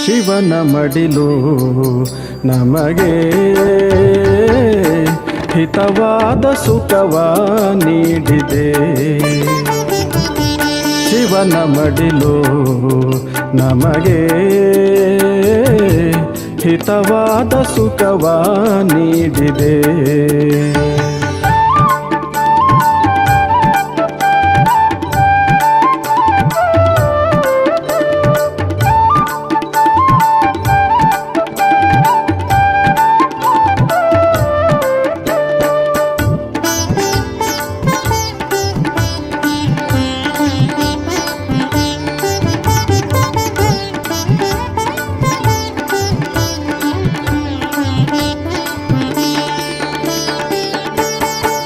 ಶಿವನ ಮಡಿಲು ನಮಗೆ ಹಿತವಾದ ಸುಖವ ನೀಡಿದೆ. ಶಿವನ ಮಡಿಲು ನಮಗೆ ಹಿತವಾದ ಸುಖವ ನೀಡಿದೆ.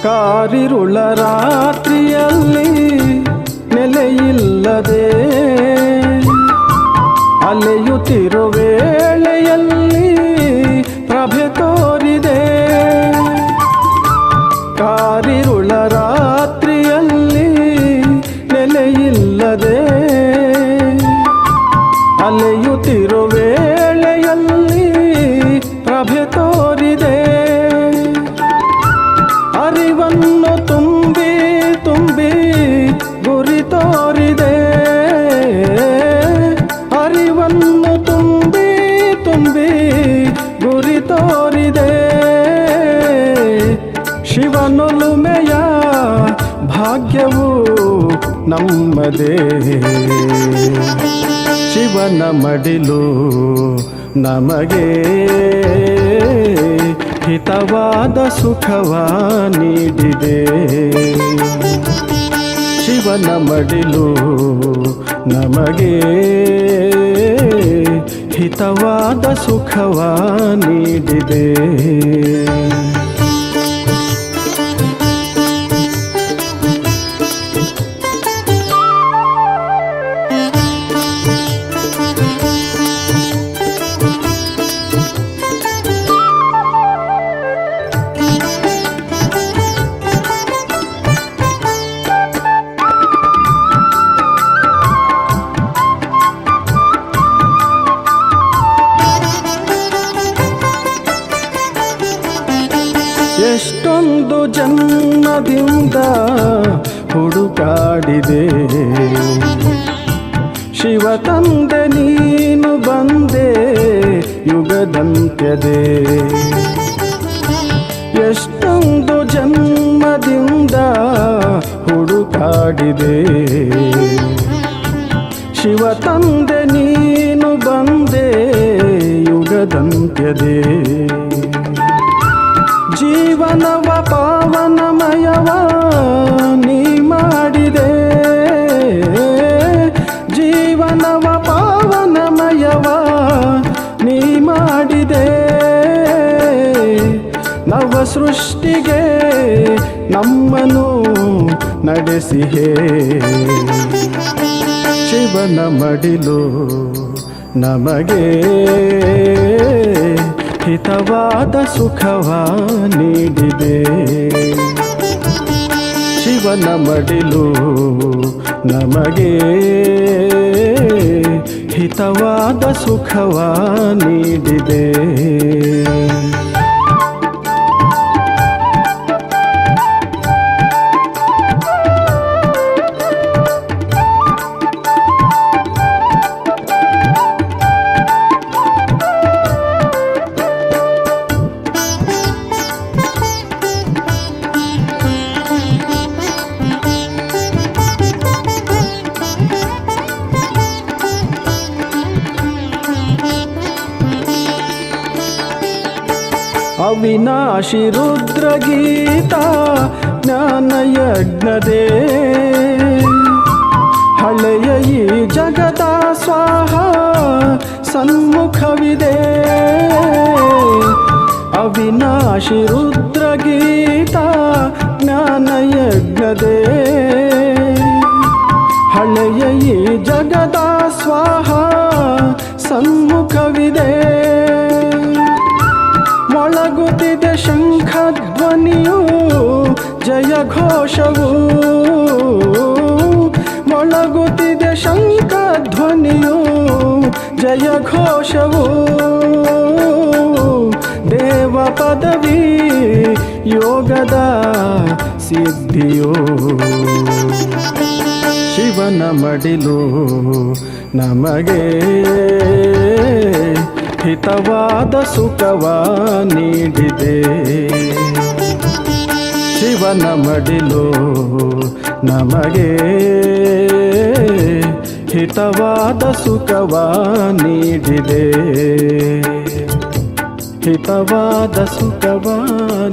ಕಾರಿರುಳ ರಾತ್ರಿಯಲ್ಲಿ ನೆಲೆಯಿಲ್ಲದೆ ಅಲೆಯುತ್ತಿರೋ ವೇಳೆಯಲ್ಲಿ ಪ್ರಭೆ ತೋರಿದೆ. ಕಾರಿರುಳ ರಾತ್ರಿಯಲ್ಲಿ ನೆಲೆಯಿಲ್ಲದೆ ಅಲೆಯುತ್ತಿರೋ ವೇಳೆಯಲ್ಲಿ ಪ್ರಭೆ ತೋರಿದೆ. ಅರಿವನ್ನು ತುಂಬಿ ತುಂಬಿ ಗುರಿ ತೋರಿದೆ. ಅರಿವನ್ನು ತುಂಬಿ ತುಂಬಿ ಗುರಿ ತೋರಿದೆ. ಶಿವನೊಲುಮೆಯ ಭಾಗ್ಯವು ನಮ್ಮದೇ. ಶಿವನ ಮಡಿಲು ನಮಗೆ ಹಿತವಾದ ಸುಖವ ನೀಡಿದೆ. ಶಿವನ ಮಡಿಲು ನಮಗೆ ಹಿತವಾದ ಸುಖವ ನೀಡಿದೆ. ಎಷ್ಟೊಂದು ಜನ್ಮದಿಂದ ಹುಡುಕಾಡಿದೆ. ಶಿವ ತಂದೆ ನೀನು ಬಂದೆ ಯುಗದಂತ್ಯದೆ. ಎಷ್ಟೊಂದು ಜನ್ಮದಿಂದ ಹುಡುಕಾಡಿದೆ. ಶಿವ ತಂದೆ ನೀನು ಬಂದೆ ಯುಗದಂತ್ಯದೆ. ಜೀವನವ ಪಾವನಮಯವ ನೀ ಮಾಡಿದೆ. ಜೀವನವ ಪಾವನಮಯವ ನೀ ಮಾಡಿದೆ. ನವ ಸೃಷ್ಟಿಗೆ ನಮ್ಮನ್ನು ನಡೆಸಿಹೇ. ಶಿವನ ಮಡಿಲು ನಮಗೆ ಹಿತವಾದ ಸುಖವ ನೀಡಿದೆ. ಶಿವನ ಮಡಿಲು ನಮಗೆ ಹಿತವಾದ ಸುಖವ ನೀಡಿದೆ. ಅವಿನಾಶಿ ರುದ್ರಗೀತ ಜ್ಞಾನಯಜ್ಞದೇ. ಹಳೆಯ ಈ ಜಗದ ಸ್ವಾಹ ಸನ್ಮುಖವಿದೆ. ಅವಿನಾಶಿ ರುದ್ರಗೀತ ಜ್ಞಾನಯಜ್ಞದೇ. ಹಳೆಯ ಈ ಜಗದ ಸ್ವಾಹ ಸನ್ಮುಖವಿದೆ. ಮೊಳಗುತ್ತಿದೆ ಶಂಖಧ್ವನಿಯು ಜಯ ಘೋಷವು. ಮೊಳಗುತ್ತಿದೆ ಶಂಖಧ್ವನಿಯು ಜಯ ಘೋಷವು ದೇವ ಪದವಿ ಯೋಗದ ಸಿದ್ಧಿಯೋ ಶಿವನ ಮಡಿಲು ನಮಗೆ ಹಿತವಾದ ಸುಖವ ನೀಡಿದೆ ಶಿವನ ಮಡಿಲು ನಮಗೆ ಹಿತವಾದ ಸುಖವ ನೀಡಿದೆ ಹಿತವಾದ ಸುಖವ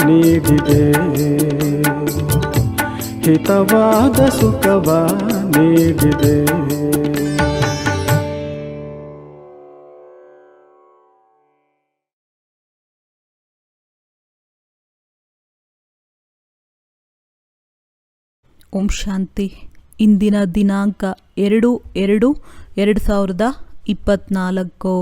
ನೀಡಿದೆ ಹಿತವಾದ ಸುಖವ ನೀಡಿದೆ. ಓಂ ಶಾಂತಿ. ಇಂದಿನ ದಿನಾಂಕ 2/2/2024.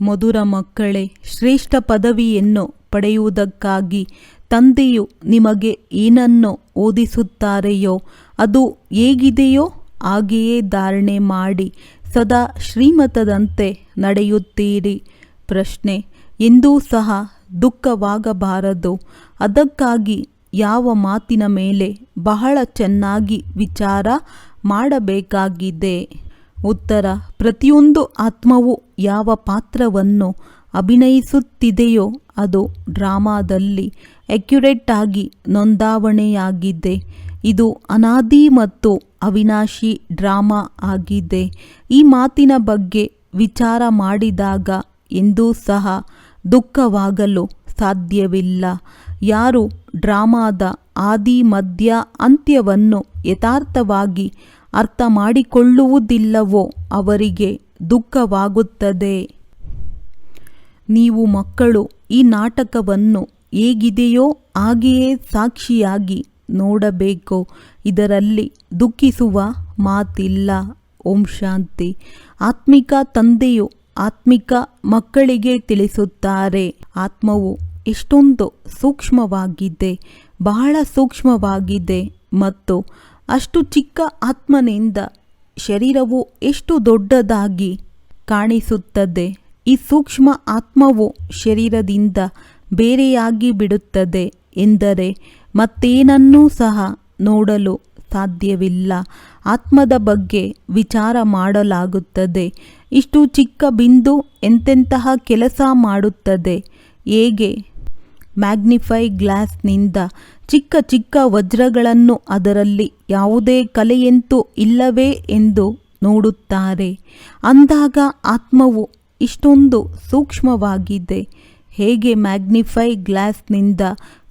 ಮಧುರ ಮಕ್ಕಳೇ, ಶ್ರೇಷ್ಠ ಪದವಿಯನ್ನು ಪಡೆಯುವುದಕ್ಕಾಗಿ ತಂದೆಯು ನಿಮಗೆ ಏನನ್ನು ಓದಿಸುತ್ತಾರೆಯೋ ಅದು ಹೇಗಿದೆಯೋ ಹಾಗೆಯೇ ಧಾರಣೆ ಮಾಡಿ ಸದಾ ಶ್ರೀಮತದಂತೆ ನಡೆಯುತ್ತೀರಿ. ಪ್ರಶ್ನೆ: ಎಂದೂ ಸಹ ದುಃಖವಾಗಬಾರದು. ಅದಕ್ಕಾಗಿ ಯಾವ ಮಾತಿನ ಮೇಲೆ ಬಹಳ ಚೆನ್ನಾಗಿ ವಿಚಾರ ಮಾಡಬೇಕಾಗಿದೆ? ಉತ್ತರ: ಪ್ರತಿಯೊಂದು ಆತ್ಮವು ಯಾವ ಪಾತ್ರವನ್ನು ಅಭಿನಯಿಸುತ್ತಿದೆಯೋ ಅದು ಡ್ರಾಮಾದಲ್ಲಿ ಅಕ್ಯುರೇಟ್ ಆಗಿ ನೋಂದಾವಣೆಯಾಗಿದೆ. ಇದು ಅನಾದಿ ಮತ್ತು ಅವಿನಾಶಿ ಡ್ರಾಮಾ ಆಗಿದೆ. ಈ ಮಾತಿನ ಬಗ್ಗೆ ವಿಚಾರ ಮಾಡಿದಾಗ ಎಂದೂ ಸಹ ದುಃಖವಾಗಲು ಸಾಧ್ಯವಿಲ್ಲ. ಯಾರು ಡ್ರಾಮಾದ ಆದಿ ಮಧ್ಯ ಅಂತ್ಯವನ್ನು ಯಥಾರ್ಥವಾಗಿ ಅರ್ಥ ಮಾಡಿಕೊಳ್ಳುವುದಿಲ್ಲವೋ ಅವರಿಗೆ ದುಃಖವಾಗುತ್ತದೆ. ನೀವು ಮಕ್ಕಳು ಈ ನಾಟಕವನ್ನು ಹೇಗಿದೆಯೋ ಹಾಗೆಯೇ ಸಾಕ್ಷಿಯಾಗಿ ನೋಡಬೇಕು. ಇದರಲ್ಲಿ ದುಃಖಿಸುವ ಮಾತಿಲ್ಲ. ಓಂ ಶಾಂತಿ. ಆತ್ಮಿಕ ತಂದೆಯು ಆತ್ಮಿಕ ಮಕ್ಕಳಿಗೆ ತಿಳಿಸುತ್ತಾರೆ, ಆತ್ಮವು ಎಷ್ಟೊಂದು ಸೂಕ್ಷ್ಮವಾಗಿದೆ, ಬಹಳ ಸೂಕ್ಷ್ಮವಾಗಿದೆ ಮತ್ತು ಅಷ್ಟು ಚಿಕ್ಕ ಆತ್ಮನಿಂದ ಶರೀರವು ಎಷ್ಟು ದೊಡ್ಡದಾಗಿ ಕಾಣಿಸುತ್ತದೆ. ಈ ಸೂಕ್ಷ್ಮ ಆತ್ಮವು ಶರೀರದಿಂದ ಬೇರೆಯಾಗಿ ಬಿಡುತ್ತದೆ ಎಂದರೆ ಮತ್ತೇನನ್ನೂ ಸಹ ನೋಡಲು ಸಾಧ್ಯವಿಲ್ಲ. ಆತ್ಮದ ಬಗ್ಗೆ ವಿಚಾರ ಮಾಡಲಾಗುತ್ತದೆ. ಇಷ್ಟು ಚಿಕ್ಕ ಬಿಂದು ಎಂತೆಂತಹ ಕೆಲಸ ಮಾಡುತ್ತದೆ, ಹೇಗೆ ಮ್ಯಾಗ್ನಿಫೈ ಗ್ಲಾಸ್ನಿಂದ ಚಿಕ್ಕ ಚಿಕ್ಕ ವಜ್ರಗಳನ್ನು ಅದರಲ್ಲಿ ಯಾವುದೇ ಕಲೆಯಂತೂ ಇಲ್ಲವೇ ಎಂದು ನೋಡುತ್ತಾರೆ. ಅಂದಾಗ ಆತ್ಮವು ಇಷ್ಟೊಂದು ಸೂಕ್ಷ್ಮವಾಗಿದೆ. ಹೇಗೆ ಮ್ಯಾಗ್ನಿಫೈ ಗ್ಲಾಸ್ನಿಂದ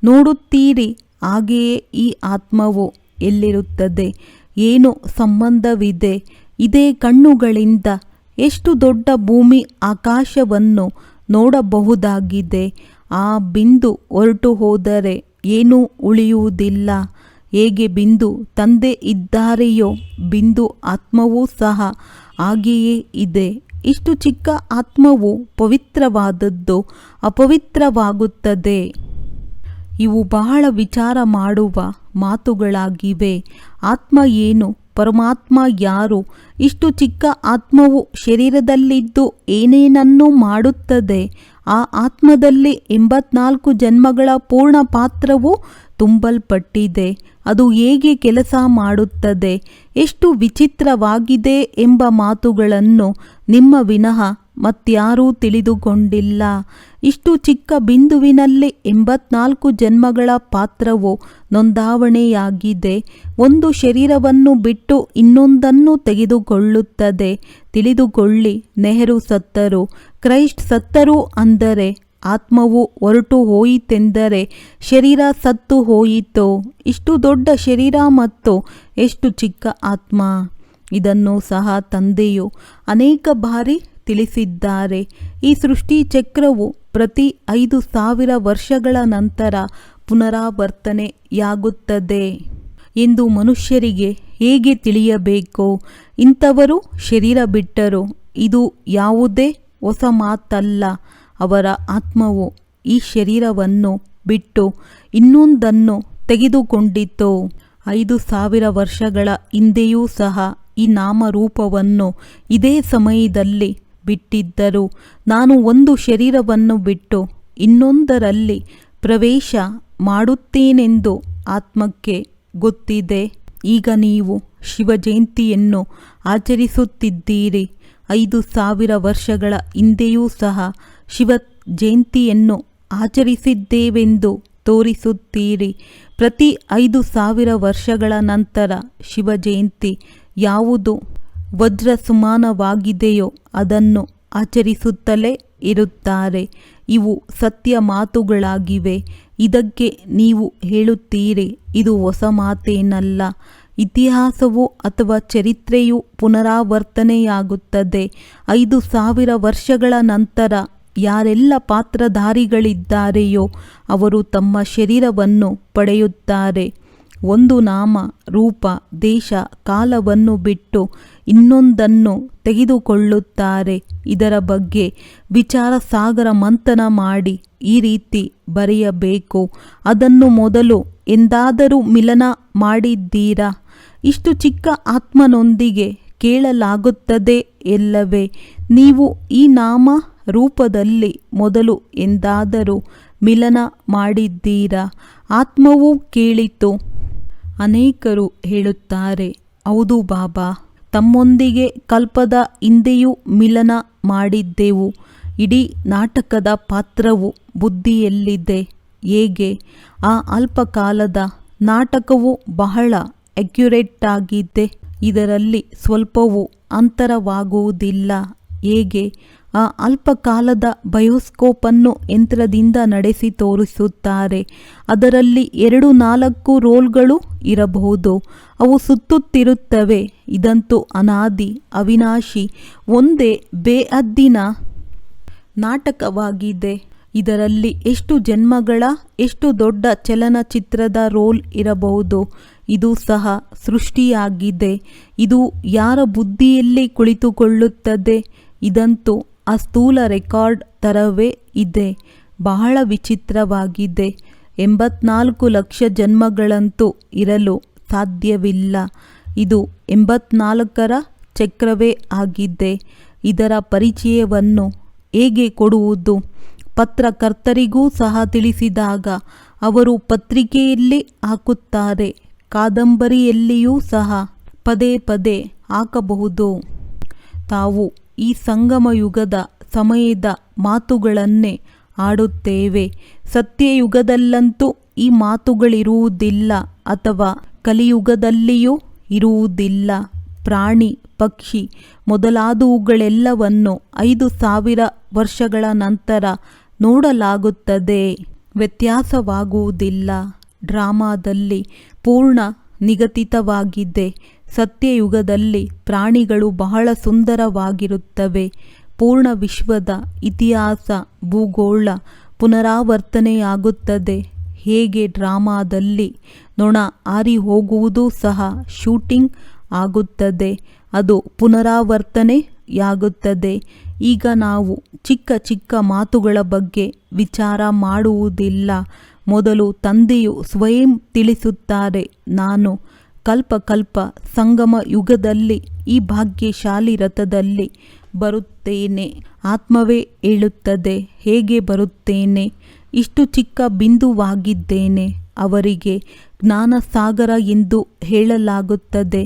ನೋಡುತ್ತೀರಿ ಹಾಗೆಯೇ ಈ ಆತ್ಮವು ಎಲ್ಲಿರುತ್ತದೆ, ಏನು ಸಂಬಂಧವಿದೆ? ಇದೇ ಕಣ್ಣುಗಳಿಂದ ಎಷ್ಟು ದೊಡ್ಡ ಭೂಮಿ ಆಕಾಶವನ್ನು ನೋಡಬಹುದಾಗಿದೆ. ಆ ಬಿಂದು ಹೊರಟು ಹೋದರೆ ಏನೂ ಉಳಿಯುವುದಿಲ್ಲ. ಹೇಗೆ ಬಿಂದು ತಂದೆ ಇದ್ದಾರೆಯೋ ಬಿಂದು ಆತ್ಮವೂ ಸಹ ಹಾಗೆಯೇ ಇದೆ. ಇಷ್ಟು ಚಿಕ್ಕ ಆತ್ಮವು ಪವಿತ್ರವಾದದ್ದು ಅಪವಿತ್ರವಾಗುತ್ತದೆ. ಇವು ಬಹಳ ವಿಚಾರ ಮಾಡುವ ಮಾತುಗಳಾಗಿವೆ. ಆತ್ಮ ಏನು, ಪರಮಾತ್ಮ ಯಾರು? ಇಷ್ಟು ಚಿಕ್ಕ ಆತ್ಮವು ಶರೀರದಲ್ಲಿದ್ದು ಏನೇನನ್ನು ಮಾಡುತ್ತದೆ? ಆ ಆತ್ಮದಲ್ಲಿ 84 ಜನ್ಮಗಳ ಪೂರ್ಣ ಪಾತ್ರವು ತುಂಬಲ್ಪಟ್ಟಿದೆ. ಅದು ಹೇಗೆ ಕೆಲಸ ಮಾಡುತ್ತದೆ, ಎಷ್ಟು ವಿಚಿತ್ರವಾಗಿದೆ ಎಂಬ ಮಾತುಗಳನ್ನು ನಿಮ್ಮ ವಿನಃ ಮತ್ಯಾರೂ ತಿಳಿದುಕೊಂಡಿಲ್ಲ. ಇಷ್ಟು ಚಿಕ್ಕ ಬಿಂದುವಿನಲ್ಲಿ 84 ಜನ್ಮಗಳ ಪಾತ್ರವು ನೋಂದಾವಣೆಯಾಗಿದೆ. ಒಂದು ಶರೀರವನ್ನು ಬಿಟ್ಟು ಇನ್ನೊಂದನ್ನು ತೆಗೆದುಕೊಳ್ಳುತ್ತದೆ. ತಿಳಿದುಕೊಳ್ಳಿ, ನೆಹರು ಸತ್ತರು, ಕ್ರೈಸ್ಟ್ ಸತ್ತರು ಅಂದರೆ ಆತ್ಮವು ಹೊರಟು ಹೋಯಿತೆಂದರೆ ಶರೀರ ಸತ್ತು ಹೋಯಿತು. ಇಷ್ಟು ದೊಡ್ಡ ಶರೀರ ಮತ್ತು ಎಷ್ಟು ಚಿಕ್ಕ ಆತ್ಮ. ಇದನ್ನು ಸಹ ತಂದೆಯು ಅನೇಕ ಬಾರಿ ತಿಳಿಸಿದ್ದಾರೆ. ಈ ಸೃಷ್ಟಿ ಚಕ್ರವು ಪ್ರತಿ 5000 ವರ್ಷಗಳ ನಂತರ ಪುನರಾವರ್ತನೆಯಾಗುತ್ತದೆ ಎಂದು ಮನುಷ್ಯರಿಗೆ ಹೇಗೆ ತಿಳಿಯಬೇಕು? ಇಂಥವರು ಶರೀರ ಬಿಟ್ಟರು. ಇದು ಯಾವುದೇ ಹೊಸ ಮಾತಲ್ಲ. ಅವರ ಆತ್ಮವು ಈ ಶರೀರವನ್ನು ಬಿಟ್ಟು ಇನ್ನೊಂದನ್ನು ತೆಗೆದುಕೊಂಡಿತು. 5000 ವರ್ಷಗಳ ಹಿಂದೆಯೂ ಸಹ ಈ ನಾಮರೂಪವನ್ನು ಇದೇ ಸಮಯದಲ್ಲಿ ಬಿಟ್ಟಿದ್ದರೂ ನಾನು ಒಂದು ಶರೀರವನ್ನು ಬಿಟ್ಟು ಇನ್ನೊಂದರಲ್ಲಿ ಪ್ರವೇಶ ಮಾಡುತ್ತೇನೆಂದು ಆತ್ಮಕ್ಕೆ ಗೊತ್ತಿದೆ. ಈಗ ನೀವು ಶಿವ ಜಯಂತಿಯನ್ನು ಆಚರಿಸುತ್ತಿದ್ದೀರಿ. 5000 ವರ್ಷಗಳ ಹಿಂದೆಯೂ ಸಹ ಶಿವ ಜಯಂತಿಯನ್ನು ಆಚರಿಸಿದ್ದೇವೆಂದು ತೋರಿಸುತ್ತೀರಿ. ಪ್ರತಿ 5000 ವರ್ಷಗಳ ನಂತರ ಶಿವ ಜಯಂತಿ ಯಾವುದು ವಜ್ರ ಸಮಾನವಾಗಿದೆಯೋ ಅದನ್ನು ಆಚರಿಸುತ್ತಲೇ ಇರುತ್ತಾರೆ. ಇವು ಸತ್ಯ ಮಾತುಗಳಾಗಿವೆ. ಇದಕ್ಕೆ ನೀವು ಹೇಳುತ್ತೀರಿ ಇದು ಹೊಸ ಮಾತೇನಲ್ಲ. ಇತಿಹಾಸವು ಅಥವಾ ಚರಿತ್ರೆಯು ಪುನರಾವರ್ತನೆಯಾಗುತ್ತದೆ. 5000 ವರ್ಷಗಳ ನಂತರ ಯಾರೆಲ್ಲ ಪಾತ್ರಧಾರಿಗಳಿದ್ದಾರೆಯೋ ಅವರು ತಮ್ಮ ಶರೀರವನ್ನು ಪಡೆಯುತ್ತಾರೆ. ಒಂದು ನಾಮ, ರೂಪ, ದೇಶ, ಕಾಲವನ್ನು ಬಿಟ್ಟು ಇನ್ನೊಂದನ್ನು ತೆಗೆದುಕೊಳ್ಳುತ್ತಾರೆ. ಇದರ ಬಗ್ಗೆ ವಿಚಾರ ಸಾಗರ ಮಂಥನ ಮಾಡಿ ಈ ರೀತಿ ಬರೆಯಬೇಕು. ಅದನ್ನು ಮೊದಲು ಎಂದಾದರೂ ಮಿಲನ ಮಾಡಿದ್ದೀರಾ? ಇಷ್ಟು ಚಿಕ್ಕ ಆತ್ಮನೊಂದಿಗೆ ಕೇಳಲಾಗುತ್ತದೆ ಎಲ್ಲವೇ? ನೀವು ಈ ನಾಮ ರೂಪದಲ್ಲಿ ಮೊದಲು ಎಂದಾದರೂ ಮಿಲನ ಮಾಡಿದ್ದೀರಾ? ಆತ್ಮವು ಕೇಳಿತು. ಅನೇಕರು ಹೇಳುತ್ತಾರೆ, ಹೌದು ಬಾಬಾ, ತಮ್ಮೊಂದಿಗೆ ಕಲ್ಪದ ಹಿಂದೆಯೂ ಮಿಲನ ಮಾಡಿದ್ದೆವು. ಇಡೀ ನಾಟಕದ ಪಾತ್ರವು ಬುದ್ಧಿಯಲ್ಲಿದೆ. ಹೇಗೆ? ಆ ಅಲ್ಪಕಾಲದ ನಾಟಕವು ಬಹಳ ಅಕ್ಯುರೇಟ್ ಆಗಿದೆ. ಇದರಲ್ಲಿ ಸ್ವಲ್ಪವೂ ಅಂತರವಾಗುವುದಿಲ್ಲ. ಹೇಗೆ? ಆ ಅಲ್ಪಕಾಲದ ಬಯೋಸ್ಕೋಪನ್ನು ಯಂತ್ರದಿಂದ ನಡೆಸಿ ತೋರಿಸುತ್ತಾರೆ. ಅದರಲ್ಲಿ 2-4 ರೋಲ್ಗಳು ಇರಬಹುದು. ಅವು ಸುತ್ತುತ್ತಿರುತ್ತವೆ. ಇದಂತೂ ಅನಾದಿ ಅವಿನಾಶಿ ಒಂದೇ ಬೇಹದ್ದಿನ ನಾಟಕವಾಗಿದೆ. ಇದರಲ್ಲಿ ಎಷ್ಟು ಜನ್ಮಗಳ ಎಷ್ಟು ದೊಡ್ಡ ಚಲನಚಿತ್ರದ ರೋಲ್ ಇರಬಹುದು. ಇದು ಸಹ ಸೃಷ್ಟಿಯಾಗಿದೆ. ಇದು ಯಾರ ಬುದ್ಧಿಯಲ್ಲಿ ಕುಳಿತುಕೊಳ್ಳುತ್ತದೆ? ಇದಂತೂ ಆ ಸ್ಥೂಲ ರೆಕಾರ್ಡ್ ಥರವೇ ಇದೆ. ಬಹಳ ವಿಚಿತ್ರವಾಗಿದೆ. 84 ಲಕ್ಷ ಜನ್ಮಗಳಂತೂ ಇರಲು ಸಾಧ್ಯವಿಲ್ಲ. ಇದು 84ರ ಚಕ್ರವೇ ಆಗಿದೆ. ಇದರ ಪರಿಚಯವನ್ನು ಹೇಗೆ ಕೊಡುವುದು? ಪತ್ರಕರ್ತರಿಗೂ ಸಹ ತಿಳಿಸಿದಾಗ ಅವರು ಪತ್ರಿಕೆಯಲ್ಲಿ ಹಾಕುತ್ತಾರೆ. ಕಾದಂಬರಿಯಲ್ಲಿಯೂ ಸಹ ಪದೇ ಪದೇ ಹಾಕಬಹುದು. ತಾವು ಈ ಸಂಗಮಯುಗದ ಸಮಯದ ಮಾತುಗಳನ್ನೇ ಆಡುತ್ತೇವೆ. ಸತ್ಯಯುಗದಲ್ಲಂತೂ ಈ ಮಾತುಗಳಿರುವುದಿಲ್ಲ, ಅಥವಾ ಕಲಿಯುಗದಲ್ಲಿಯೂ ಇರುವುದಿಲ್ಲ. ಪ್ರಾಣಿ, ಪಕ್ಷಿ ಮೊದಲಾದವುಗಳೆಲ್ಲವನ್ನು 5000 ವರ್ಷಗಳ ನಂತರ ನೋಡಲಾಗುತ್ತದೆ. ವ್ಯತ್ಯಾಸವಾಗುವುದಿಲ್ಲ. ಡ್ರಾಮಾದಲ್ಲಿ ಪೂರ್ಣ ನಿಗದಿತವಾಗಿದೆ. ಸತ್ಯಯುಗದಲ್ಲಿ ಪ್ರಾಣಿಗಳು ಬಹಳ ಸುಂದರವಾಗಿರುತ್ತವೆ. ಪೂರ್ಣ ವಿಶ್ವದ ಇತಿಹಾಸ, ಭೂಗೋಳ ಪುನರಾವರ್ತನೆಯಾಗುತ್ತದೆ. ಹೇಗೆ ಡ್ರಾಮಾದಲ್ಲಿ ನೊಣ ಹಾರಿ ಹೋಗುವುದೂ ಸಹ ಶೂಟಿಂಗ್ ಆಗುತ್ತದೆ. ಅದು ಪುನರಾವರ್ತನೆಯಾಗುತ್ತದೆ. ಈಗ ನಾವು ಚಿಕ್ಕ ಚಿಕ್ಕ ಮಾತುಗಳ ಬಗ್ಗೆ ವಿಚಾರ ಮಾಡುವುದಿಲ್ಲ. ಮೊದಲು ತಂದೆಯು ಸ್ವಯಂ ತಿಳಿಸುತ್ತಾರೆ, ನಾನು ಕಲ್ಪ ಸಂಗಮ ಯುಗದಲ್ಲಿ ಈ ಭಾಗ್ಯಶಾಲಿ ರಥದಲ್ಲಿ ಬರುತ್ತೇನೆ. ಆತ್ಮವೇ ಹೇಳುತ್ತದೆ, ಹೇಗೆ ಬರುತ್ತೇನೆ? ಇಷ್ಟು ಚಿಕ್ಕ ಬಿಂದುವಾಗಿದ್ದೇನೆ. ಅವರಿಗೆ ಜ್ಞಾನಸಾಗರ ಎಂದು ಹೇಳಲಾಗುತ್ತದೆ.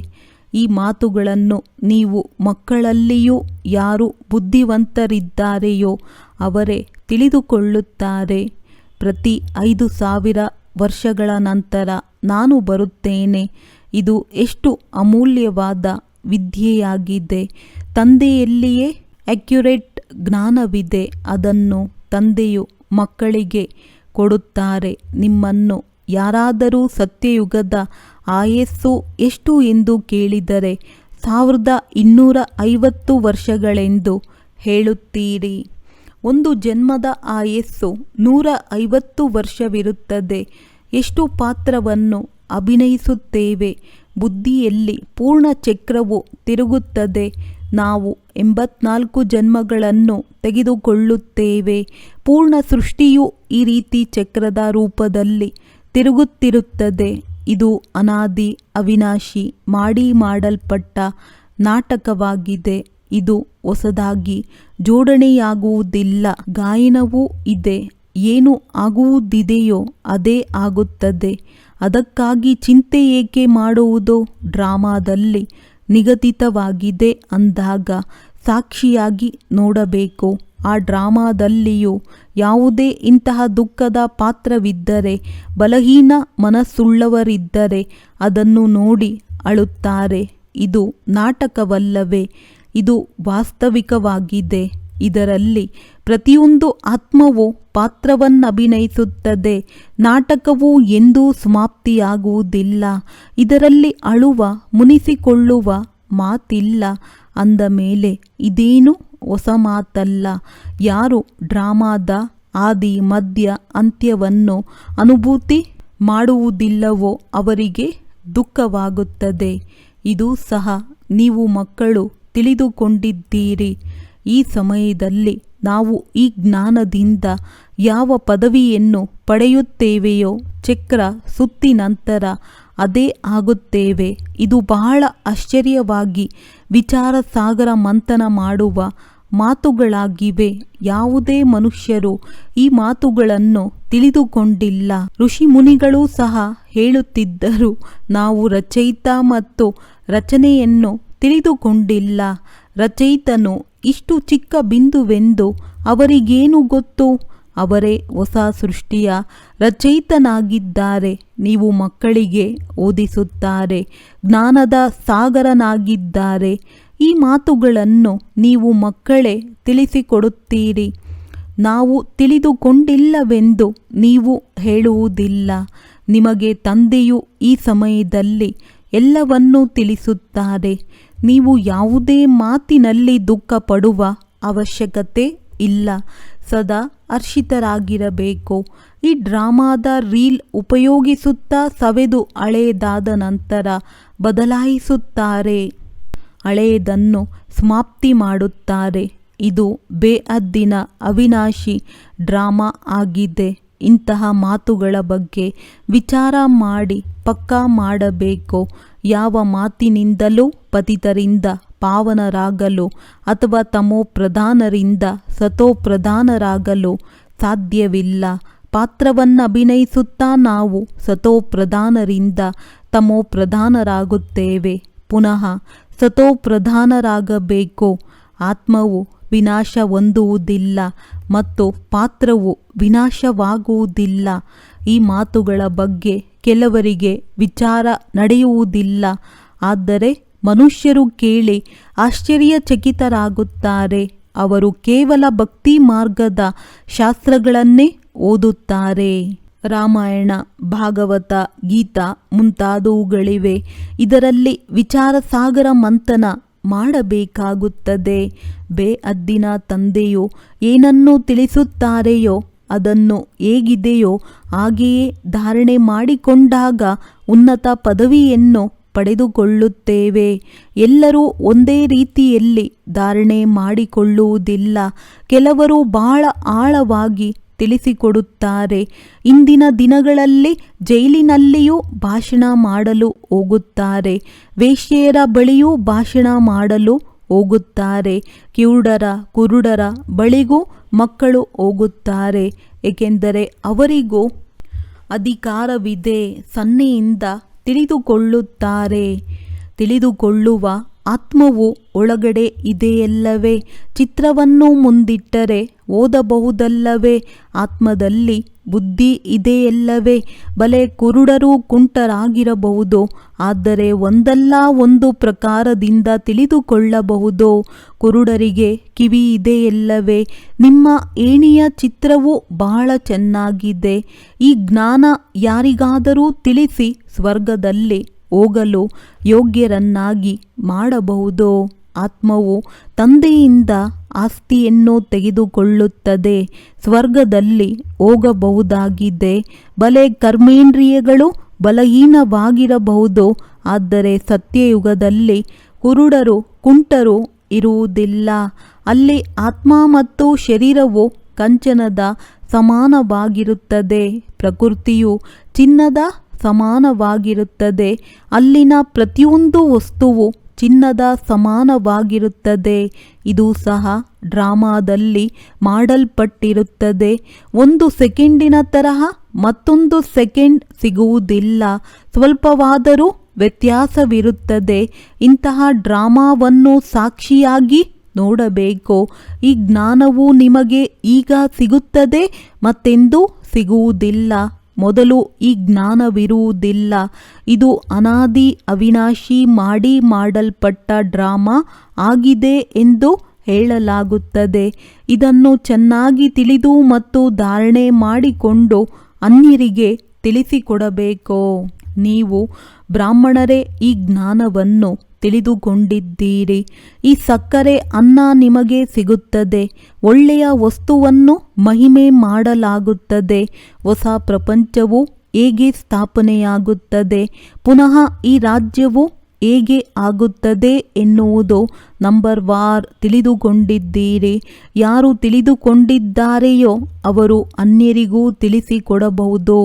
ಈ ಮಾತುಗಳನ್ನು ನೀವು ಮಕ್ಕಳಲ್ಲಿಯೂ ಯಾರು ಬುದ್ಧಿವಂತರಿದ್ದಾರೆಯೋ ಅವರೇ ತಿಳಿದುಕೊಳ್ಳುತ್ತಾರೆ. ಪ್ರತಿ 5000 ವರ್ಷಗಳ ನಂತರ ನಾನು ಬರುತ್ತೇನೆ. ಇದು ಎಷ್ಟು ಅಮೂಲ್ಯವಾದ ವಿದ್ಯೆಯಾಗಿದೆ. ತಂದೆಯಲ್ಲಿಯೇ ಅಕ್ಯುರೇಟ್ ಜ್ಞಾನವಿದೆ. ಅದನ್ನು ತಂದೆಯು ಮಕ್ಕಳಿಗೆ ಕೊಡುತ್ತಾರೆ. ನಿಮ್ಮನ್ನು ಯಾರಾದರೂ ಸತ್ಯಯುಗದ ಆಯಸ್ಸು ಎಷ್ಟು ಎಂದು ಕೇಳಿದರೆ 1250 ವರ್ಷಗಳೆಂದು ಹೇಳುತ್ತೀರಿ. ಒಂದು ಜನ್ಮದ ಆಯಸ್ಸು 150 ವರ್ಷವಿರುತ್ತದೆ. ಎಷ್ಟು ಪಾತ್ರವನ್ನು ಅಭಿನಯಿಸುತ್ತೇವೆ. ಬುದ್ಧಿಯಲ್ಲಿ ಪೂರ್ಣ ಚಕ್ರವು ತಿರುಗುತ್ತದೆ. ನಾವು 84 ಜನ್ಮಗಳನ್ನು ತೆಗೆದುಕೊಳ್ಳುತ್ತೇವೆ. ಪೂರ್ಣ ಸೃಷ್ಟಿಯು ಈ ರೀತಿ ಚಕ್ರದ ರೂಪದಲ್ಲಿ ತಿರುಗುತ್ತಿರುತ್ತದೆ. ಇದು ಅನಾದಿ ಅವಿನಾಶಿ ಮಾಡಲ್ಪಟ್ಟ ನಾಟಕವಾಗಿದೆ. ಇದು ಹೊಸದಾಗಿ ಜೋಡಣೆಯಾಗುವುದಿಲ್ಲ. ಗಾಯನವೂ ಇದೆ. ಏನು ಆಗುವುದಿದೆಯೋ ಅದೇ ಆಗುತ್ತದೆ. ಅದಕ್ಕಾಗಿ ಚಿಂತೆ ಏಕೆ ಮಾಡುವುದು? ಡ್ರಾಮಾದಲ್ಲಿ ನಿಗದಿತವಾಗಿದೆ ಅಂದಾಗ ಸಾಕ್ಷಿಯಾಗಿ ನೋಡಬೇಕು. ಆ ಡ್ರಾಮಾದಲ್ಲಿಯೂ ಯಾವುದೇ ಇಂತಹ ದುಃಖದ ಪಾತ್ರವಿದ್ದರೆ, ಬಲಹೀನ ಮನಸ್ಸುಳ್ಳವರಿದ್ದರೆ ಅದನ್ನು ನೋಡಿ ಅಳುತ್ತಾರೆ. ಇದು ನಾಟಕವಲ್ಲವೇ? ಇದು ವಾಸ್ತವಿಕವಾಗಿದೆ. ಇದರಲ್ಲಿ ಪ್ರತಿಯೊಂದು ಆತ್ಮವು ಪಾತ್ರವನ್ನಭಿನಯಿಸುತ್ತದೆ. ನಾಟಕವು ಎಂದೂ ಸಮಾಪ್ತಿಯಾಗುವುದಿಲ್ಲ. ಇದರಲ್ಲಿ ಅಳುವ, ಮುನಿಸಿಕೊಳ್ಳುವ ಮಾತಿಲ್ಲ. ಅಂದ ಮೇಲೆ ಇದೇನು ಹೊಸ ಮಾತಲ್ಲ. ಯಾರು ಡ್ರಾಮಾದ ಆದಿ ಮಧ್ಯ ಅಂತ್ಯವನ್ನು ಅನುಭೂತಿ ಮಾಡುವುದಿಲ್ಲವೋ ಅವರಿಗೆ ದುಃಖವಾಗುತ್ತದೆ. ಇದು ಸಹ ನೀವು ಮಕ್ಕಳು ತಿಳಿದುಕೊಂಡಿದ್ದೀರಿ. ಈ ಸಮಯದಲ್ಲಿ ನಾವು ಈ ಜ್ಞಾನದಿಂದ ಯಾವ ಪದವಿಯನ್ನು ಪಡೆಯುತ್ತೇವೆಯೋ ಚಕ್ರ ಸುತ್ತಿ ನಂತರ ಅದೇ ಆಗುತ್ತೇವೆ. ಇದು ಬಹಳ ಆಶ್ಚರ್ಯವಾಗಿ ವಿಚಾರ ಸಾಗರ ಮಂಥನ ಮಾಡುವ ಮಾತುಗಳಾಗಿವೆ. ಯಾವುದೇ ಮನುಷ್ಯರು ಈ ಮಾತುಗಳನ್ನು ತಿಳಿದುಕೊಂಡಿಲ್ಲ. ಋಷಿ ಮುನಿಗಳೂ ಸಹ ಹೇಳುತ್ತಿದ್ದರು, ನಾವು ರಚಯಿತ ಮತ್ತು ರಚನೆಯನ್ನು ತಿಳಿದುಕೊಂಡಿಲ್ಲ. ರಚಯಿತನು ಇಷ್ಟು ಚಿಕ್ಕ ಬಿಂದುವೆಂದು ಅವರಿಗೇನು ಗೊತ್ತು? ಅವರೇ ಹೊಸ ಸೃಷ್ಟಿಯ ರಚಯಿತನಾಗಿದ್ದಾರೆ. ನೀವು ಮಕ್ಕಳಿಗೆ ಓದಿಸುತ್ತಾರೆ. ಜ್ಞಾನದ ಸಾಗರನಾಗಿದ್ದಾರೆ. ಈ ಮಾತುಗಳನ್ನು ನೀವು ಮಕ್ಕಳೇ ತಿಳಿಸಿಕೊಡುತ್ತೀರಿ. ನಾವು ತಿಳಿದುಕೊಂಡಿಲ್ಲವೆಂದು ನೀವು ಹೇಳುವುದಿಲ್ಲ. ನಿಮಗೆ ತಂದೆಯು ಈ ಸಮಯದಲ್ಲಿ ಎಲ್ಲವನ್ನೂ ತಿಳಿಸುತ್ತಾರೆ. ನೀವು ಯಾವುದೇ ಮಾತಿನಲ್ಲಿ ದುಃಖ ಪಡುವ ಅವಶ್ಯಕತೆ ಇಲ್ಲ. ಸದಾ ಹರ್ಷಿತರಾಗಿರಬೇಕು. ಈ ಡ್ರಾಮಾದ ರೀಲ್ ಉಪಯೋಗಿಸುತ್ತಾ ಸವೆದು ಹಳೆಯದಾದ ನಂತರ ಬದಲಾಯಿಸುತ್ತಾರೆ. ಹಳೆಯದನ್ನು ಸಮಾಪ್ತಿ ಮಾಡುತ್ತಾರೆ. ಇದು ಬೇಹದ್ದಿನ ಅವಿನಾಶಿ ಡ್ರಾಮಾ ಆಗಿದೆ. ಇಂತಹ ಮಾತುಗಳ ಬಗ್ಗೆ ವಿಚಾರ ಮಾಡಿ ಪಕ್ಕಾ ಮಾಡಬೇಕು. ಯಾವ ಮಾತಿನಿಂದಲೂ ಪತಿತರಿಂದ ಪಾವನರಾಗಲು ಅಥವಾ ತಮೋಪ್ರಧಾನರಿಂದ ಸತೋಪ್ರಧಾನರಾಗಲು ಸಾಧ್ಯವಿಲ್ಲ. ಪಾತ್ರವನ್ನಭಿನಯಿಸುತ್ತಾ ನಾವು ಸತೋಪ್ರಧಾನರಿಂದ ತಮೋಪ್ರಧಾನರಾಗುತ್ತೇವೆ. ಪುನಃ ಸತೋಪ್ರಧಾನರಾಗಬೇಕು. ಆತ್ಮವು ವಿನಾಶ ಹೊಂದುವುದಿಲ್ಲ ಮತ್ತು ಪಾತ್ರವು ವಿನಾಶವಾಗುವುದಿಲ್ಲ. ಈ ಮಾತುಗಳ ಬಗ್ಗೆ ಕೆಲವರಿಗೆ ವಿಚಾರ ನಡೆಯುವುದಿಲ್ಲ. ಆದರೆ ಮನುಷ್ಯರು ಕೇಳಿ ಆಶ್ಚರ್ಯಚಕಿತರಾಗುತ್ತಾರೆ. ಅವರು ಕೇವಲ ಭಕ್ತಿ ಮಾರ್ಗದ ಶಾಸ್ತ್ರಗಳನ್ನೇ ಓದುತ್ತಾರೆ. ರಾಮಾಯಣ, ಭಾಗವತ, ಗೀತಾ ಮುಂತಾದವುಗಳಿವೆ. ಇದರಲ್ಲಿ ವಿಚಾರ ಸಾಗರ ಮಂಥನ ಮಾಡಬೇಕಾಗುತ್ತದೆ. ಬೇಹದ್ದಿನ ತಂದೆಯು ಏನನ್ನು ತಿಳಿಸುತ್ತಾರೆಯೋ ಅದನ್ನು ಹೇಗಿದೆಯೋ ಹಾಗೆಯೇ ಧಾರಣೆ ಮಾಡಿಕೊಂಡಾಗ ಉನ್ನತ ಪದವಿಯನ್ನು ಪಡೆದುಕೊಳ್ಳುತ್ತೇವೆ. ಎಲ್ಲರೂ ಒಂದೇ ರೀತಿಯಲ್ಲಿ ಧಾರಣೆ ಮಾಡಿಕೊಳ್ಳುವುದಿಲ್ಲ. ಕೆಲವರು ಬಹಳ ಆಳವಾಗಿ ತಿಳಿಸಿಕೊಡುತ್ತಾರೆ. ಇಂದಿನ ದಿನಗಳಲ್ಲಿ ಜೈಲಿನಲ್ಲಿಯೂ ಭಾಷಣ ಮಾಡಲು ಹೋಗುತ್ತಾರೆ. ವೇಶ್ಯೆಯರ ಬಳಿಯೂ ಭಾಷಣ ಮಾಡಲು ಹೋಗುತ್ತಾರೆ. ಕಿವುಡರ, ಕುರುಡರ ಬಳಿಗೂ ಮಕ್ಕಳು ಹೋಗುತ್ತಾರೆ. ಏಕೆಂದರೆ ಅವರಿಗೂ ಅಧಿಕಾರವಿದೆ. ಸನ್ನೆಯಿಂದ ತಿಳಿದುಕೊಳ್ಳುತ್ತಾರೆ. ತಿಳಿದುಕೊಳ್ಳುವ ಆತ್ಮವು ಒಳಗಡೆ ಇದೆಯಲ್ಲವೇ? ಚಿತ್ರವನ್ನು ಮುಂದಿಟ್ಟರೆ ಓದಬಹುದಲ್ಲವೇ? ಆತ್ಮದಲ್ಲಿ ಬುದ್ಧಿ ಇದೆಯಲ್ಲವೇ? ಬಲೆ ಕುರುಡರು ಕುಂಟರಾಗಿರಬಹುದು, ಆದರೆ ಒಂದಲ್ಲ ಒಂದು ಪ್ರಕಾರದಿಂದ ತಿಳಿದುಕೊಳ್ಳಬಹುದು. ಕುರುಡರಿಗೆ ಕಿವಿ ಇದೆಯಲ್ಲವೇ? ನಿಮ್ಮ ಏಣಿಯ ಚಿತ್ರವು ಬಹಳ ಚೆನ್ನಾಗಿದೆ. ಈ ಜ್ಞಾನ ಯಾರಿಗಾದರೂ ತಿಳಿಸಿ ಸ್ವರ್ಗದಲ್ಲಿ ಹೋಗಲು ಯೋಗ್ಯರನ್ನಾಗಿ ಮಾಡಬಹುದು. ಆತ್ಮವು ತಂದೆಯಿಂದ ಆಸ್ತಿಯನ್ನು ತೆಗೆದುಕೊಳ್ಳುತ್ತದೆ. ಸ್ವರ್ಗದಲ್ಲಿ ಹೋಗಬಹುದಾಗಿದೆ. ಬಲೆ ಕರ್ಮೇಂದ್ರಿಯಗಳು ಬಲಹೀನವಾಗಿರಬಹುದು, ಆದರೆ ಸತ್ಯಯುಗದಲ್ಲಿ ಕುರುಡರು ಕುಂಟರು ಇರುವುದಿಲ್ಲ. ಅಲ್ಲಿ ಆತ್ಮ ಮತ್ತು ಶರೀರವು ಕಂಚನದ ಸಮಾನವಾಗಿರುತ್ತದೆ. ಪ್ರಕೃತಿಯು ಚಿನ್ನದ ಸಮಾನವಾಗಿರುತ್ತದೆ. ಅಲ್ಲಿನ ಪ್ರತಿಯೊಂದು ವಸ್ತುವು ಚಿನ್ನದ ಸಮಾನವಾಗಿರುತ್ತದೆ. ಇದು ಸಹ ಡ್ರಾಮಾದಲ್ಲಿ ಮಾಡಲ್ಪಟ್ಟಿರುತ್ತದೆ. 1 ಸೆಕೆಂಡಿನ ತರಹ ಮತ್ತೊಂದು ಸೆಕೆಂಡ್ ಸಿಗುವುದಿಲ್ಲ, ಸ್ವಲ್ಪವಾದರೂ ವ್ಯತ್ಯಾಸವಿರುತ್ತದೆ. ಇಂತಹ ಡ್ರಾಮಾವನ್ನು ಸಾಕ್ಷಿಯಾಗಿ ನೋಡಬೇಕು. ಈ ಜ್ಞಾನವು ನಿಮಗೆ ಈಗ ಸಿಗುತ್ತದೆ, ಮತ್ತೆಂದೂ ಸಿಗುವುದಿಲ್ಲ. ಮೊದಲು ಈ ಜ್ಞಾನವಿರುವುದಿಲ್ಲ. ಇದು ಅನಾದಿ ಅವಿನಾಶಿ ಮಾಡಲ್ಪಟ್ಟ ಡ್ರಾಮಾ ಆಗಿದೆ ಎಂದು ಹೇಳಲಾಗುತ್ತದೆ. ಇದನ್ನು ಚೆನ್ನಾಗಿ ತಿಳಿದು ಮತ್ತು ಧಾರಣೆ ಮಾಡಿಕೊಂಡು ಅನ್ಯರಿಗೆ ತಿಳಿಸಿಕೊಡಬೇಕು. ನೀವು ಬ್ರಾಹ್ಮಣರೇ ಈ ಜ್ಞಾನವನ್ನು ತಿಳಿದುಕೊಂಡಿದ್ದೀರಿ. ಈ ಸಕ್ಕರೆ ಅನ್ನ ನಿಮಗೆ ಸಿಗುತ್ತದೆ. ಒಳ್ಳೆಯ ವಸ್ತುವನ್ನು ಮಹಿಮೆ ಮಾಡಲಾಗುತ್ತದೆ. ಹೊಸ ಪ್ರಪಂಚವು ಹೇಗೆ ಸ್ಥಾಪನೆಯಾಗುತ್ತದೆ, ಪುನಃ ಈ ರಾಜ್ಯವು ಹೇಗೆ ಆಗುತ್ತದೆ ಎನ್ನುವುದು ನಂಬರ್ ವಾರ್ ತಿಳಿದುಕೊಂಡಿದ್ದೀರಿ. ಯಾರು ತಿಳಿದುಕೊಂಡಿದ್ದಾರೆಯೋ ಅವರು ಅನ್ಯರಿಗೂ ತಿಳಿಸಿಕೊಡಬಹುದು.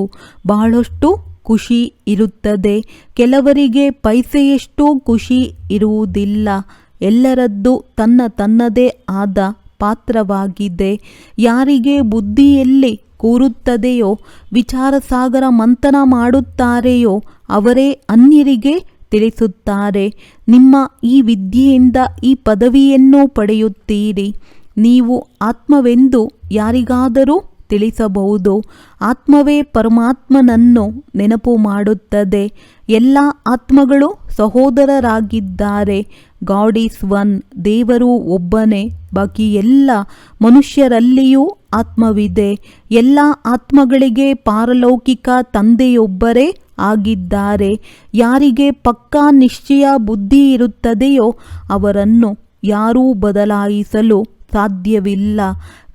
ಬಹಳಷ್ಟು ಖುಷಿ ಇರುತ್ತದೆ. ಕೆಲವರಿಗೆ ಪೈಸೆಯಷ್ಟು ಖುಷಿ ಇರುವುದಿಲ್ಲ. ಎಲ್ಲರದ್ದು ತನ್ನದೇ ಆದ ಪಾತ್ರವಾಗಿದೆ. ಯಾರಿಗೆ ಬುದ್ಧಿಯಲ್ಲಿ ಕೂರುತ್ತದೆಯೋ, ವಿಚಾರಸಾಗರ ಮಂಥನ ಮಾಡುತ್ತಾರೆಯೋ ಅವರೇ ಅನ್ಯರಿಗೆ ತಿಳಿಸುತ್ತಾರೆ. ನಿಮ್ಮ ಈ ವಿದ್ಯೆಯಿಂದ ಈ ಪದವಿಯನ್ನು ಪಡೆಯುತ್ತೀರಿ. ನೀವು ಆತ್ಮವೆಂದು ಯಾರಿಗಾದರೂ ತಿಳಿಸಬಹುದು. ಆತ್ಮವೇ ಪರಮಾತ್ಮನನ್ನು ನೆನಪು ಮಾಡುತ್ತದೆ. ಎಲ್ಲ ಆತ್ಮಗಳು ಸಹೋದರರಾಗಿದ್ದಾರೆ. God is one. ದೇವರು ಒಬ್ಬನೇ. ಬಾಕಿ ಎಲ್ಲ ಮನುಷ್ಯರಲ್ಲಿಯೂ ಆತ್ಮವಿದೆ. ಎಲ್ಲ ಆತ್ಮಗಳಿಗೆ ಪಾರಲೌಕಿಕ ತಂದೆಯೊಬ್ಬರೇ ಆಗಿದ್ದಾರೆ. ಯಾರಿಗೆ ಪಕ್ಕಾ ನಿಶ್ಚಯ ಬುದ್ಧಿ ಇರುತ್ತದೆಯೋ ಅವರನ್ನು ಯಾರೂ ಬದಲಾಯಿಸಲು ಸಾಧ್ಯವಿಲ್ಲ.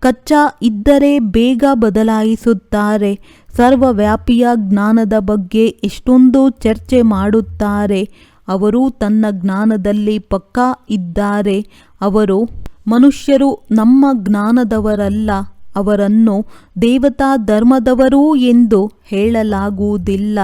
ಕಚ್ಚಾ ಇದ್ದರೆ ಬೇಗ ಬದಲಾಯಿಸುತ್ತಾರೆ. ಸರ್ವವ್ಯಾಪಿಯ ಜ್ಞಾನದ ಬಗ್ಗೆ ಎಷ್ಟೊಂದು ಚರ್ಚೆ ಮಾಡುತ್ತಾರೆ. ಅವರು ತನ್ನ ಜ್ಞಾನದಲ್ಲಿ ಪಕ್ಕಾ ಇದ್ದಾರೆ. ಅವರು ಮನುಷ್ಯರು ನಮ್ಮ ಜ್ಞಾನದವರಲ್ಲ. ಅವರನ್ನು ದೇವತಾ ಧರ್ಮದವರು ಎಂದು ಹೇಳಲಾಗುವುದಿಲ್ಲ.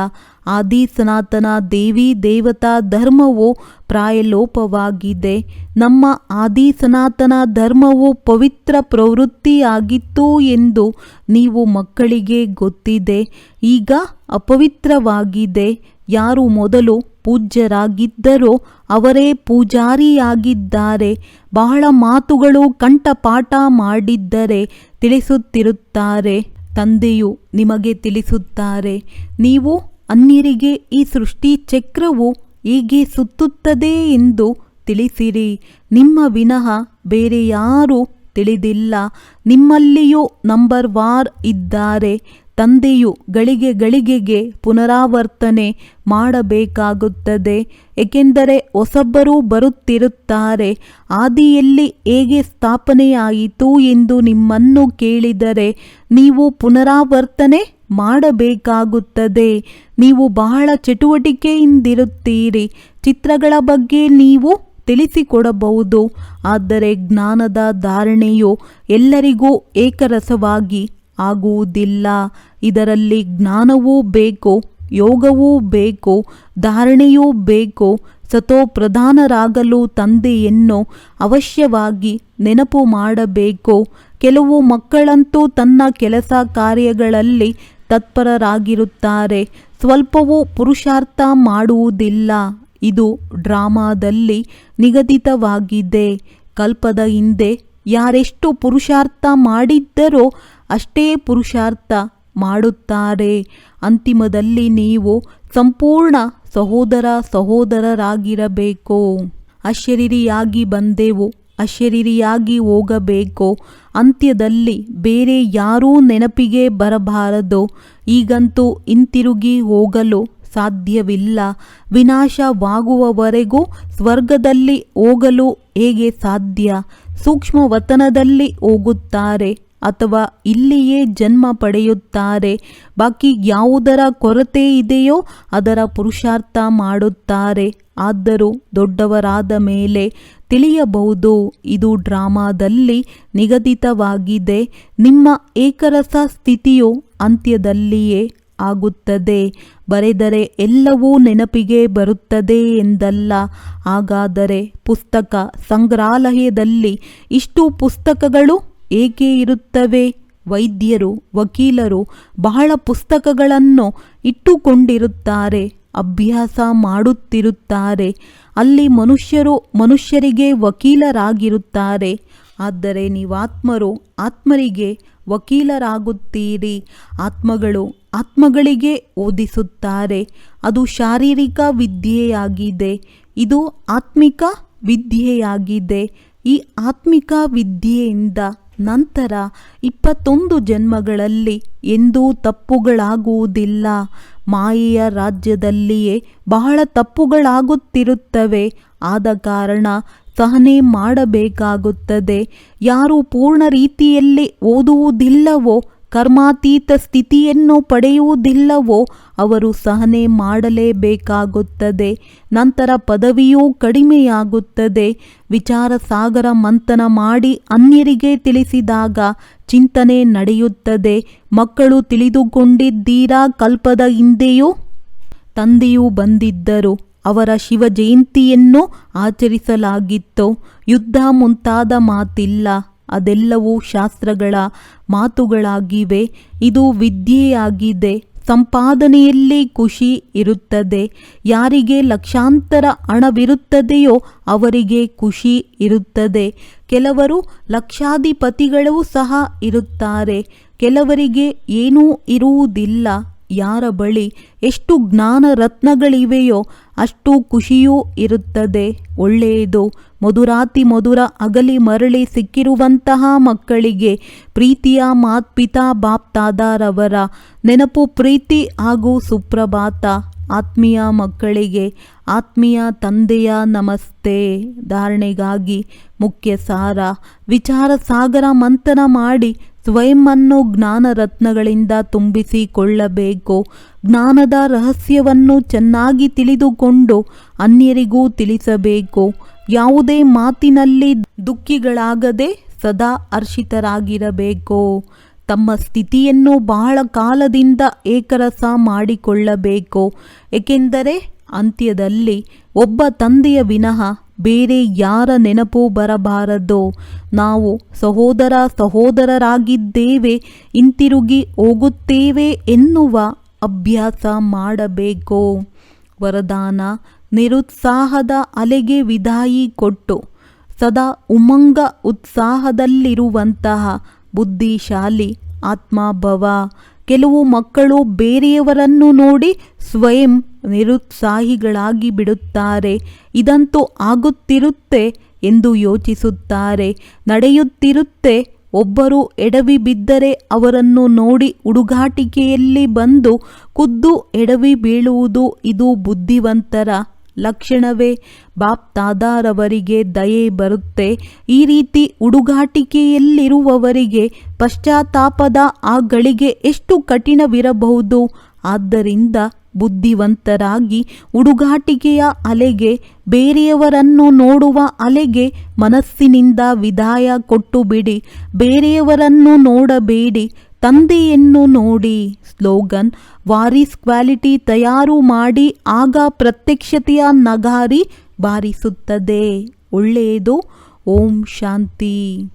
ಆದಿ ಸನಾತನ ದೇವಿ ದೇವತಾ ಧರ್ಮವು ಪ್ರಾಯಲೋಪವಾಗಿದೆ. ನಮ್ಮ ಆದಿ ಸನಾತನ ಧರ್ಮವು ಪವಿತ್ರ ಪ್ರವೃತ್ತಿಯಾಗಿತ್ತು ಎಂದು ನೀವು ಮಕ್ಕಳಿಗೆ ಗೊತ್ತಿದೆ. ಈಗ ಅಪವಿತ್ರವಾಗಿದೆ. ಯಾರು ಮೊದಲು ಪೂಜ್ಯರಾಗಿದ್ದರೋ ಅವರೇ ಪೂಜಾರಿಯಾಗಿದ್ದಾರೆ. ಬಹಳ ಮಾತುಗಳು ಕಂಠಪಾಠ ಮಾಡಿದ್ದರೆ ತಿಳಿಸುತ್ತಿರುತ್ತಾರೆ. ತಂದೆಯು ನಿಮಗೆ ತಿಳಿಸುತ್ತಾರೆ. ನೀವು ಅನ್ಯರಿಗೆ ಈ ಸೃಷ್ಟಿ ಚಕ್ರವು ಹೇಗೆ ಸುತ್ತುತ್ತದೆ ಎಂದು ತಿಳಿಸಿರಿ. ನಿಮ್ಮ ವಿನಃ ಬೇರೆ ಯಾರೂ ತಿಳಿದಿಲ್ಲ. ನಿಮ್ಮಲ್ಲಿಯೂ ನಂಬರ್ ವಾರ್ ಇದ್ದಾರೆ. ತಂದೆಯು ಗಳಿಗೆಗೆ ಪುನರಾವರ್ತನೆ ಮಾಡಬೇಕಾಗುತ್ತದೆ. ಏಕೆಂದರೆ ಹೊಸಬ್ಬರು ಬರುತ್ತಿರುತ್ತಾರೆ. ಆದಿಯಲ್ಲಿ ಹೇಗೆ ಸ್ಥಾಪನೆಯಾಯಿತು ಎಂದು ನಿಮ್ಮನ್ನು ಕೇಳಿದರೆ ನೀವು ಪುನರಾವರ್ತನೆ ಮಾಡಬೇಕಾಗುತ್ತದೆ. ನೀವು ಬಹಳ ಚಟುವಟಿಕೆಯಿಂದಿರುತ್ತೀರಿ. ಚಿತ್ರಗಳ ಬಗ್ಗೆ ನೀವು ತಿಳಿಸಿಕೊಡಬಹುದು. ಆದರೆ ಜ್ಞಾನದ ಧಾರಣೆಯು ಎಲ್ಲರಿಗೂ ಏಕರಸವಾಗಿ ಆಗುವುದಿಲ್ಲ. ಇದರಲ್ಲಿ ಜ್ಞಾನವೂ ಬೇಕು, ಯೋಗವೂ ಬೇಕು, ಧಾರಣೆಯೂ ಬೇಕು. ಸತೋಪ್ರಧಾನರಾಗಲು ತಂದೆಯನ್ನು ಅವಶ್ಯವಾಗಿ ನೆನಪು ಮಾಡಬೇಕು. ಕೆಲವು ಮಕ್ಕಳಂತೂ ತನ್ನ ಕೆಲಸ ಕಾರ್ಯಗಳಲ್ಲಿ ತತ್ಪರರಾಗಿರುತ್ತಾರೆ. ಸ್ವಲ್ಪವೂ ಪುರುಷಾರ್ಥ ಮಾಡುವುದಿಲ್ಲ. ಇದು ಡ್ರಾಮಾದಲ್ಲಿ ನಿಗದಿತವಾಗಿದೆ. ಕಲ್ಪದ ಹಿಂದೆ ಯಾರೆಷ್ಟು ಪುರುಷಾರ್ಥ ಮಾಡಿದ್ದರೋ ಅಷ್ಟೇ ಪುರುಷಾರ್ಥ ಮಾಡುತ್ತಾರೆ. ಅಂತಿಮದಲ್ಲಿ ನೀವು ಸಂಪೂರ್ಣ ಸಹೋದರರಾಗಿರಬೇಕು. ಅಶರೀರಿಯಾಗಿ ಬಂದೆವು, ಅಶರೀರಿಯಾಗಿ ಹೋಗಬೇಕು. ಅಂತ್ಯದಲ್ಲಿ ಬೇರೆ ಯಾರೂ ನೆನಪಿಗೆ ಬರಬಾರದು. ಈಗಂತೂ ಹಿಂತಿರುಗಿ ಹೋಗಲು ಸಾಧ್ಯವಿಲ್ಲ. ವಿನಾಶವಾಗುವವರೆಗೂ ಸ್ವರ್ಗದಲ್ಲಿ ಹೋಗಲು ಹೇಗೆ ಸಾಧ್ಯ? ಸೂಕ್ಷ್ಮ ವತನದಲ್ಲಿ ಹೋಗುತ್ತಾರೆ ಅಥವಾ ಇಲ್ಲಿಯೇ ಜನ್ಮ ಪಡೆಯುತ್ತಾರೆ. ಬಾಕಿ ಯಾವುದರ ಕೊರತೆ ಇದೆಯೋ ಅದರ ಪುರುಷಾರ್ಥ ಮಾಡುತ್ತಾರೆ. ಆದರೂ ದೊಡ್ಡವರಾದ ಮೇಲೆ ತಿಳಿಯಬಹುದು. ಇದು ಡ್ರಾಮಾದಲ್ಲಿ ನಿಗದಿತವಾಗಿದೆ. ನಿಮ್ಮ ಏಕರಸ ಸ್ಥಿತಿಯು ಅಂತ್ಯದಲ್ಲಿಯೇ ಆಗುತ್ತದೆ. ಬರೆದರೆ ಎಲ್ಲವೂ ನೆನಪಿಗೆ ಬರುತ್ತದೆ ಎಂದಲ್ಲ. ಹಾಗಾದರೆ ಪುಸ್ತಕ ಸಂಗ್ರಹಾಲಯದಲ್ಲಿ ಇಷ್ಟು ಪುಸ್ತಕಗಳು ಏಕೆ ಇರುತ್ತವೆ? ವೈದ್ಯರು, ವಕೀಲರು ಬಹಳ ಪುಸ್ತಕಗಳನ್ನು ಇಟ್ಟುಕೊಂಡಿರುತ್ತಾರೆ, ಅಭ್ಯಾಸ ಮಾಡುತ್ತಿರುತ್ತಾರೆ. ಅಲ್ಲಿ ಮನುಷ್ಯರಿಗೆ ವಕೀಲರಾಗಿರುತ್ತಾರೆ. ಆದರೆ ನೀವಾತ್ಮರು ಆತ್ಮರಿಗೆ ವಕೀಲರಾಗುತ್ತೀರಿ. ಆತ್ಮಗಳು ಆತ್ಮಗಳಿಗೆ ಓದಿಸುತ್ತಾರೆ. ಅದು ಶಾರೀರಿಕ ವಿದ್ಯೆಯಾಗಿದೆ, ಇದು ಆತ್ಮಿಕ ವಿದ್ಯೆಯಾಗಿದೆ. ಈ ಆತ್ಮಿಕ ವಿದ್ಯೆಯಿಂದ ನಂತರ 21 ಜನ್ಮಗಳಲ್ಲಿ ಎಂದೂ ತಪ್ಪುಗಳಾಗುವುದಿಲ್ಲ. ಮಾಯೆಯ ರಾಜ್ಯದಲ್ಲಿಯೇ ಬಹಳ ತಪ್ಪುಗಳಾಗುತ್ತಿರುತ್ತವೆ. ಆದ ಕಾರಣ ಸಹನೆ ಮಾಡಬೇಕಾಗುತ್ತದೆ. ಯಾರು ಪೂರ್ಣ ರೀತಿಯಲ್ಲಿ ಓದುವುದಿಲ್ಲವೋ, ಕರ್ಮಾತೀತ ಸ್ಥಿತಿಯನ್ನು ಪಡೆಯುವುದಿಲ್ಲವೋ ಅವರು ಸಹನೆ ಮಾಡಲೇಬೇಕಾಗುತ್ತದೆ. ನಂತರ ಪದವಿಯೂ ಕಡಿಮೆಯಾಗುತ್ತದೆ. ವಿಚಾರ ಸಾಗರ ಮಂಥನ ಮಾಡಿ ಅನ್ಯರಿಗೆ ತಿಳಿಸಿದಾಗ ಚಿಂತನೆ ನಡೆಯುತ್ತದೆ. ಮಕ್ಕಳು ತಿಳಿದುಕೊಂಡಿದ್ದೀರಾ, ಕಲ್ಪದ ಹಿಂದೆಯೂ ತಂದೆಯೂ ಬಂದಿದ್ದರು. ಅವರ ಶಿವ ಜಯಂತಿಯನ್ನು ಆಚರಿಸಲಾಗಿತ್ತು. ಯುದ್ಧ ಮುಂತಾದ ಮಾತಿಲ್ಲ. ಅದೆಲ್ಲವೂ ಶಾಸ್ತ್ರಗಳ ಮಾತುಗಳಾಗಿವೆ. ಇದು ವಿದ್ಯೆಯಾಗಿದೆ. ಸಂಪಾದನೆಯಲ್ಲಿ ಖುಷಿ ಇರುತ್ತದೆ. ಯಾರಿಗೆ ಲಕ್ಷಾಂತರ ಹಣವಿರುತ್ತದೆಯೋ ಅವರಿಗೆ ಖುಷಿ ಇರುತ್ತದೆ. ಕೆಲವರು ಲಕ್ಷಾಧಿಪತಿಗಳೂ ಸಹ ಇರುತ್ತಾರೆ. ಕೆಲವರಿಗೆ ಏನೂ ಇರುವುದಿಲ್ಲ. ಯಾರ ಬಳಿ ಎಷ್ಟು ಜ್ಞಾನ ರತ್ನಗಳಿವೆಯೋ ಅಷ್ಟು ಖುಷಿಯೂ ಇರುತ್ತದೆ. ಒಳ್ಳೆಯದು. ಮಧುರಾತಿ ಮಧುರ ಅಗಲಿ ಮರಳಿ ಸಿಕ್ಕಿರುವಂತಹ ಮಕ್ಕಳಿಗೆ ಪ್ರೀತಿಯ ಮಾತ್ಪಿತಾ ಬಾಪ್ತಾದಾರವರ ನೆನಪು, ಪ್ರೀತಿ ಹಾಗೂ ಸುಪ್ರಭಾತ. ಆತ್ಮೀಯ ಮಕ್ಕಳಿಗೆ ಆತ್ಮೀಯ ತಂದೆಯ ನಮಸ್ತೆ. ಧಾರಣೆಗಾಗಿ ಮುಖ್ಯ ಸಾರ: ವಿಚಾರ ಸಾಗರ ಮಂಥನ ಮಾಡಿ ಸ್ವಯಂವನ್ನು ಜ್ಞಾನ ರತ್ನಗಳಿಂದ ತುಂಬಿಸಿಕೊಳ್ಳಬೇಕು. ಜ್ಞಾನದ ರಹಸ್ಯವನ್ನು ಚೆನ್ನಾಗಿ ತಿಳಿದುಕೊಂಡು ಅನ್ಯರಿಗೂ ತಿಳಿಸಬೇಕು. ಯಾವುದೇ ಮಾತಿನಲ್ಲಿ ದುಃಖಿಗಳಾಗದೆ ಸದಾ ಹರ್ಷಿತರಾಗಿರಬೇಕು. ತಮ್ಮ ಸ್ಥಿತಿಯನ್ನು ಬಹಳ ಕಾಲದಿಂದ ಏಕರಸ ಮಾಡಿಕೊಳ್ಳಬೇಕು. ಏಕೆಂದರೆ ಅಂತ್ಯದಲ್ಲಿ ಒಬ್ಬ ತಂದೆಯ ವಿನಃ ಬೇರೆ ಯಾರ ನೆನಪು ಬರಬಾರದು. ನಾವು ಸಹೋದರರಾಗಿದ್ದೇವೆ, ಹಿಂತಿರುಗಿ ಹೋಗುತ್ತೇವೆ ಎನ್ನುವ ಅಭ್ಯಾಸ ಮಾಡಬೇಕು. ವರದಾನ: ನಿರುತ್ಸಾಹದ ಅಲೆಗೆ ವಿದಾಯಿ ಕೊಟ್ಟು ಸದಾ ಉಮಂಗ ಉತ್ಸಾಹದಲ್ಲಿರುವಂತಹ ಬುದ್ಧಿಶಾಲಿ ಆತ್ಮಭವ. ಕೆಲವು ಮಕ್ಕಳು ಬೇರೆಯವರನ್ನು ನೋಡಿ ಸ್ವಯಂ ನಿರುತ್ಸಾಹಿಗಳಾಗಿ ಬಿಡುತ್ತಾರೆ. ಇದಂತೂ ಆಗುತ್ತಿರುತ್ತೆ ಎಂದು ಯೋಚಿಸುತ್ತಾರೆ. ನಡೆಯುತ್ತಿರುತ್ತೆ. ಒಬ್ಬರು ಎಡವಿ ಬಿದ್ದರೆ ಅವರನ್ನು ನೋಡಿ ಹುಡುಗಾಟಿಕೆಯಲ್ಲಿ ಬಂದು ಖುದ್ದು ಎಡವಿ ಬೀಳುವುದು ಇದು ಬುದ್ಧಿವಂತರ ಲಕ್ಷಣವೇ. ಬಾಪ್ತಾದಾರವರಿಗೆ ದಯೆ ಬರುತ್ತೆ. ಈ ರೀತಿ ಹುಡುಗಾಟಿಕೆಯಲ್ಲಿರುವವರಿಗೆ ಪಶ್ಚಾತ್ತಾಪದ ಆ ಗಳಿಗೆ ಎಷ್ಟು ಕಠಿಣವಿರಬಹುದು. ಆದ್ದರಿಂದ ಬುದ್ಧಿವಂತರಾಗಿ ಹುಡುಗಾಟಿಕೆಯ ಅಲೆಗೆ, ಬೇರೆಯವರನ್ನು ನೋಡುವ ಅಲೆಗೆ ಮನಸ್ಸಿನಿಂದ ವಿದಾಯ ಕೊಟ್ಟು ಬಿಡಿ. ಬೇರೆಯವರನ್ನು ನೋಡಬೇಡಿ, ತಂದೆಯನ್ನು ನೋಡಿ. ಸ್ಲೋಗನ್: ವಾರಿಸ್ ಕ್ವಾಲಿಟಿ ತಯಾರು ಮಾಡಿ, ಆಗ ಪ್ರತ್ಯಕ್ಷತೆಯ ನಗಾರಿ ಬಾರಿಸುತ್ತದೆ. ಒಳ್ಳೆಯದು. ಓಂ ಶಾಂತಿ.